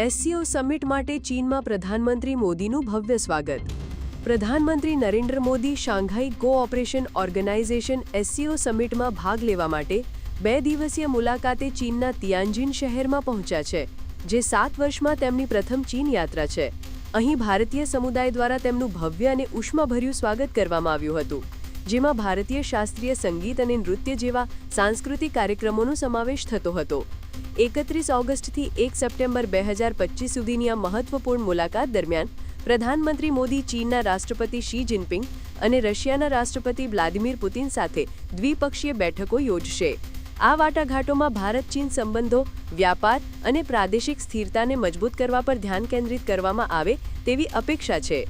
SCO summit માટે ચીનમાં પ્રધાનમંત્રી મોદીનું ભવ્ય સ્વાગત। પ્રધાનમંત્રી Narendra Modi Shanghai cooperation organisation SCO સમિટમાં ભાગ લેવા માટે 2 દિવસીય મુલાકાતે ચીનના તિયાનજિન શહેરમાં પહોંચ્યા છે, જે 7 વર્ષમાં તેમની પ્રથમ ચીન યાત્રા છે। અહીં ભારતીય સમુદાય દ્વારા તેમનું ભવ્ય અને ઉષ્માભર્યું સ્વાગત કરવામાં આવ્યું હતું, જેમાં ભારતીય શાસ્ત્રીય સંગીત અને નૃત્ય જેવા સાંસ્કૃતિક કાર્યક્રમોનો સમાવેશ થતો હતો। 31 ઓગસ્ટથી 1 સપ્ટેમ્બર 2025 સુધીની આ મહત્વપૂર્ણ મુલાકાત દરમિયાન પ્રધાનમંત્રી મોદી ચીનના રાષ્ટ્રપતિ શી જિનપિંગ અને રશિયાના રાષ્ટ્રપતિ વ્લાદિમીર પુતિન સાથે દ્વિપક્ષીય બેઠકો યોજશે। આ વાટાઘાટોમાં ભારત-ચીન સંબંધો, વ્યાપાર અને પ્રાદેશિક સ્થિરતાને મજબૂત કરવા પર ધ્યાન કેન્દ્રિત કરવામાં આવે તેવી અપેક્ષા છે।